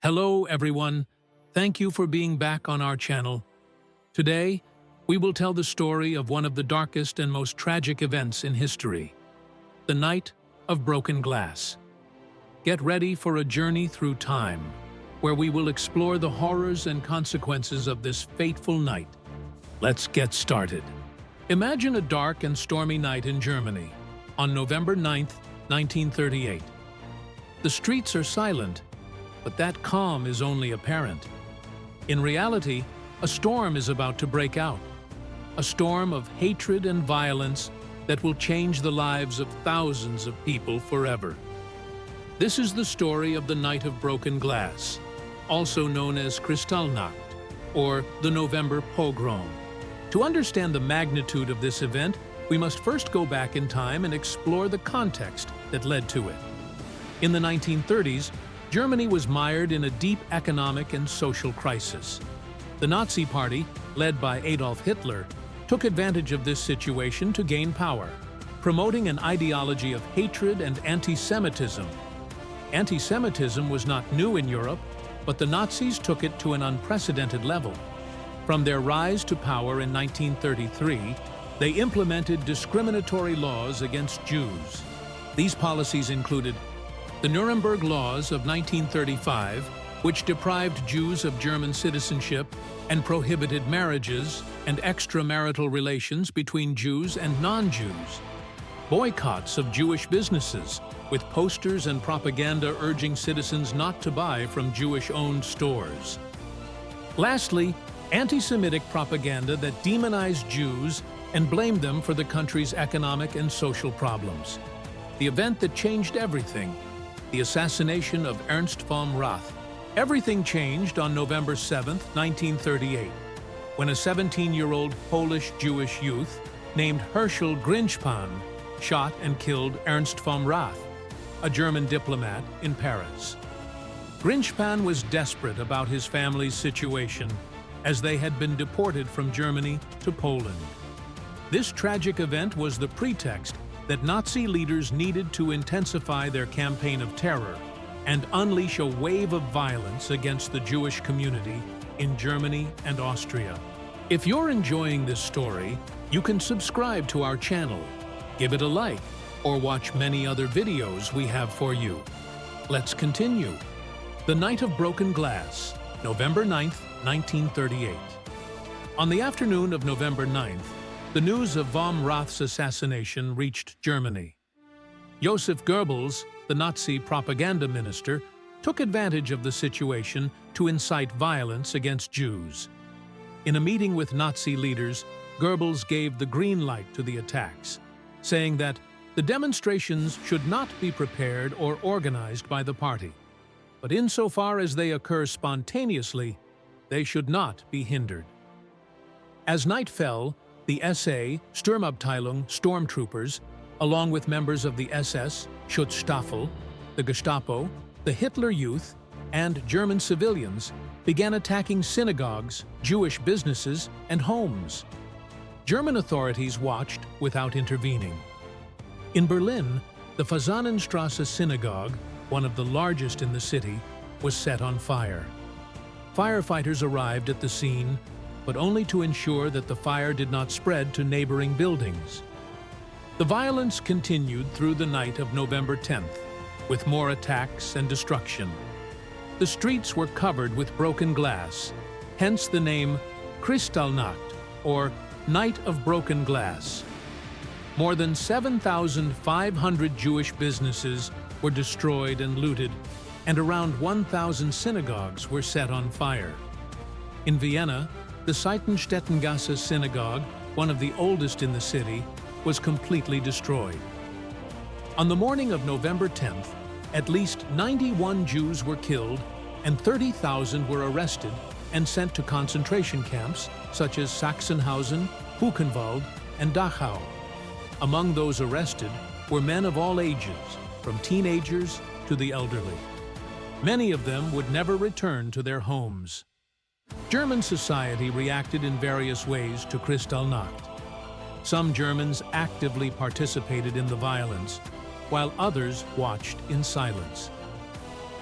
Hello, everyone. Thank you for being back on our channel. Today, we will tell the story of one of the darkest and most tragic events in history, the Night of Broken Glass. Get ready for a journey through time, where we will explore the horrors and consequences of this fateful night. Let's get started. Imagine a dark and stormy night in Germany on November 9th, 1938. The streets are silent, but that calm is only apparent. In reality, a storm is about to break out. A storm of hatred and violence that will change the lives of thousands of people forever. This is the story of the Night of Broken Glass, also known as Kristallnacht, or the November Pogrom. To understand the magnitude of this event, we must first go back in time and explore the context that led to it. In the 1930s, Germany was mired in a deep economic and social crisis. The Nazi Party, led by Adolf Hitler, took advantage of this situation to gain power, promoting an ideology of hatred and anti-Semitism. Anti-Semitism was not new in Europe, but the Nazis took it to an unprecedented level. From their rise to power in 1933, they implemented discriminatory laws against Jews. These policies included the Nuremberg Laws of 1935, which deprived Jews of German citizenship and prohibited marriages and extramarital relations between Jews and non-Jews. Boycotts of Jewish businesses, with posters and propaganda urging citizens not to buy from Jewish-owned stores. Lastly, anti-Semitic propaganda that demonized Jews and blamed them for the country's economic and social problems. The event that changed everything, the assassination of Ernst von Rath. Everything changed on November 7, 1938, when a 17-year-old Polish-Jewish youth named Herschel Grinchpan shot and killed Ernst von Rath, a German diplomat in Paris. Grinchpan was desperate about his family's situation, as they had been deported from Germany to Poland. This tragic event was the pretext that Nazi leaders needed to intensify their campaign of terror and unleash a wave of violence against the Jewish community in Germany and Austria. If you're enjoying this story, you can subscribe to our channel, give it a like, or watch many other videos we have for you. Let's continue. The Night of Broken Glass, November 9th, 1938. On the afternoon of November 9th, the news of von Rath's assassination reached Germany. Joseph Goebbels, the Nazi propaganda minister, took advantage of the situation to incite violence against Jews. In a meeting with Nazi leaders, Goebbels gave the green light to the attacks, saying that the demonstrations should not be prepared or organized by the party, but insofar as they occur spontaneously, they should not be hindered. As night fell, the SA, Sturmabteilung, stormtroopers, along with members of the SS, Schutzstaffel, the Gestapo, the Hitler Youth, and German civilians began attacking synagogues, Jewish businesses, and homes. German authorities watched without intervening. In Berlin, the Fasanenstrasse synagogue, one of the largest in the city, was set on fire. Firefighters arrived at the scene, but only to ensure that the fire did not spread to neighboring buildings. The violence continued through the night of November 10th, with more attacks and destruction. The streets were covered with broken glass, hence the name Kristallnacht, or Night of Broken Glass. More than 7,500 Jewish businesses were destroyed and looted, and around 1,000 synagogues were set on fire. In Vienna, the Seitenstättengasse synagogue, one of the oldest in the city, was completely destroyed. On the morning of November 10th, at least 91 Jews were killed and 30,000 were arrested and sent to concentration camps such as Sachsenhausen, Buchenwald, and Dachau. Among those arrested were men of all ages, from teenagers to the elderly. Many of them would never return to their homes. German society reacted in various ways to Kristallnacht. Some Germans actively participated in the violence, while others watched in silence.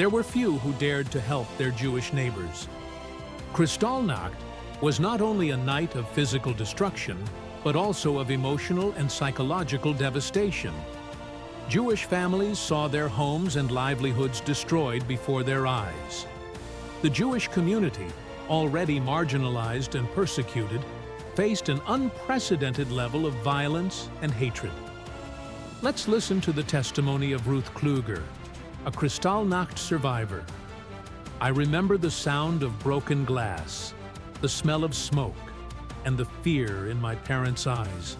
there were few who dared to help their Jewish neighbors. Kristallnacht was not only a night of physical destruction, but also of emotional and psychological devastation. Jewish families saw their homes and livelihoods destroyed before their eyes. The Jewish community, already marginalized and persecuted, faced an unprecedented level of violence and hatred. Let's listen to the testimony of Ruth Kluger, a Kristallnacht survivor. "I remember the sound of broken glass, the smell of smoke, and the fear in my parents' eyes.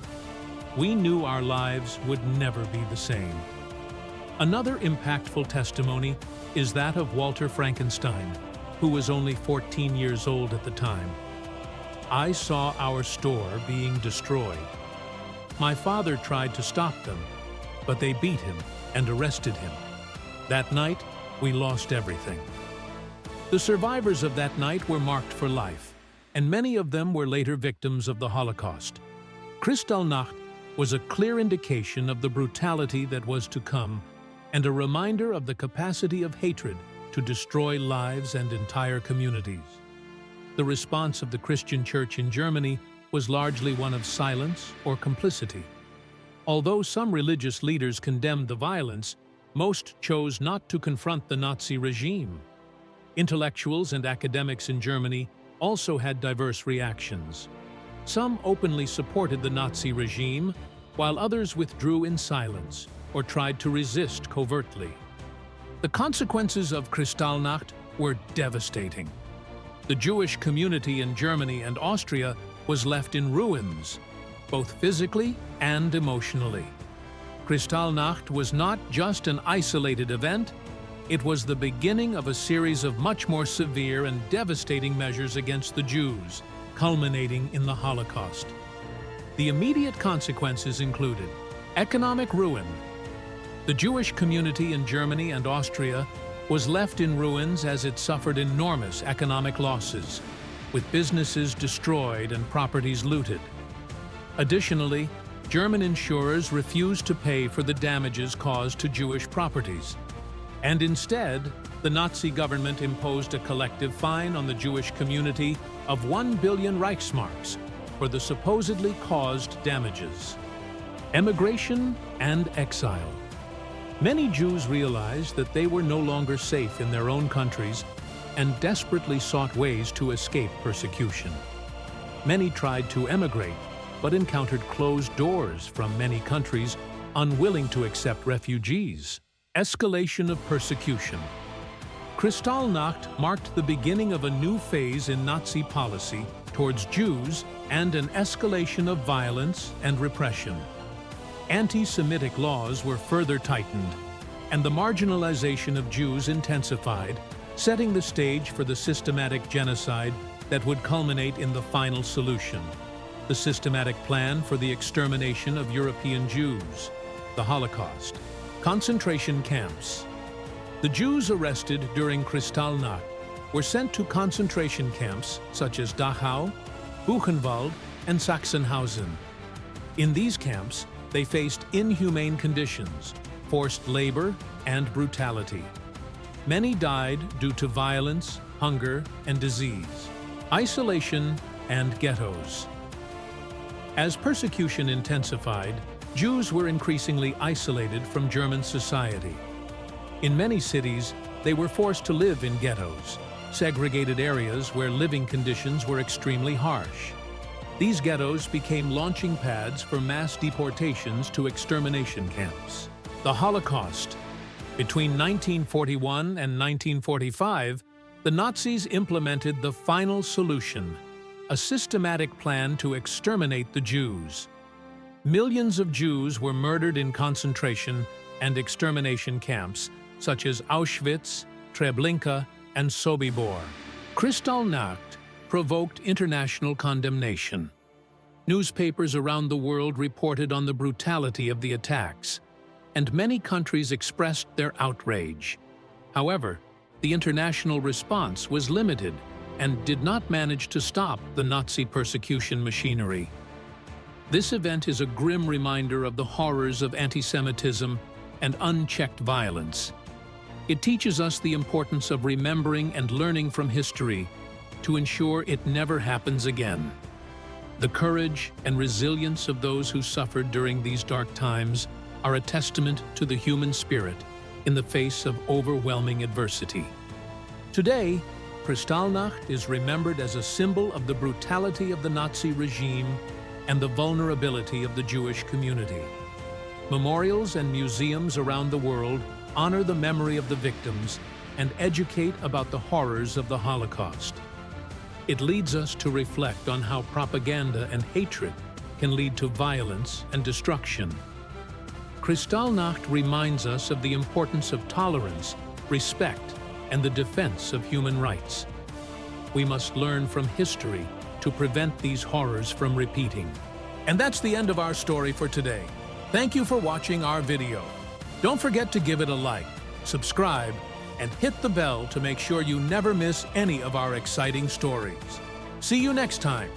We knew our lives would never be the same." Another impactful testimony is that of Walter Frankenstein, who was only 14 years old at the time. "I saw our store being destroyed. My father tried to stop them, but they beat him and arrested him. That night, we lost everything." The survivors of that night were marked for life, and many of them were later victims of the Holocaust. Kristallnacht was a clear indication of the brutality that was to come, and a reminder of the capacity of hatred to destroy lives and entire communities. The response of the Christian Church in Germany was largely one of silence or complicity. Although some religious leaders condemned the violence, most chose not to confront the Nazi regime. Intellectuals and academics in Germany also had diverse reactions. Some openly supported the Nazi regime, while others withdrew in silence or tried to resist covertly. The consequences of Kristallnacht were devastating. The Jewish community in Germany and Austria was left in ruins, both physically and emotionally. Kristallnacht was not just an isolated event, it was the beginning of a series of much more severe and devastating measures against the Jews, culminating in the Holocaust. The immediate consequences included economic ruin. The Jewish community in Germany and Austria was left in ruins as it suffered enormous economic losses, with businesses destroyed and properties looted. Additionally, German insurers refused to pay for the damages caused to Jewish properties, and instead, the Nazi government imposed a collective fine on the Jewish community of 1 billion Reichsmarks for the supposedly caused damages. Emigration and exile. Many Jews realized that they were no longer safe in their own countries and desperately sought ways to escape persecution. Many tried to emigrate, but encountered closed doors from many countries unwilling to accept refugees. Escalation of persecution. Kristallnacht marked the beginning of a new phase in Nazi policy towards Jews and an escalation of violence and repression. Anti-Semitic laws were further tightened, and the marginalization of Jews intensified, setting the stage for the systematic genocide that would culminate in the final solution: the systematic plan for the extermination of European Jews, the Holocaust. Concentration camps. The Jews arrested during Kristallnacht were sent to concentration camps such as Dachau, Buchenwald, and Sachsenhausen. In these camps, they faced inhumane conditions, forced labor, and brutality. Many died due to violence, hunger, and disease. Isolation and ghettos. As persecution intensified, Jews were increasingly isolated from German society. In many cities, they were forced to live in ghettos, segregated areas where living conditions were extremely harsh. These ghettos became launching pads for mass deportations to extermination camps. The Holocaust. Between 1941 and 1945, the Nazis implemented the final solution: a systematic plan to exterminate the Jews. Millions of Jews were murdered in concentration and extermination camps, such as Auschwitz, Treblinka, and Sobibor. Kristallnacht provoked international condemnation. Newspapers around the world reported on the brutality of the attacks, and many countries expressed their outrage. However, the international response was limited and did not manage to stop the Nazi persecution machinery. This event is a grim reminder of the horrors of anti-Semitism and unchecked violence. It teaches us the importance of remembering and learning from history to ensure it never happens again. The courage and resilience of those who suffered during these dark times are a testament to the human spirit in the face of overwhelming adversity. Today, Kristallnacht is remembered as a symbol of the brutality of the Nazi regime and the vulnerability of the Jewish community. Memorials and museums around the world honor the memory of the victims and educate about the horrors of the Holocaust. It leads us to reflect on how propaganda and hatred can lead to violence and destruction. Kristallnacht reminds us of the importance of tolerance, respect, and the defense of human rights. We must learn from history to prevent these horrors from repeating. And that's the end of our story for today. Thank you for watching our video. Don't forget to give it a like, subscribe, and hit the bell to make sure you never miss any of our exciting stories. See you next time.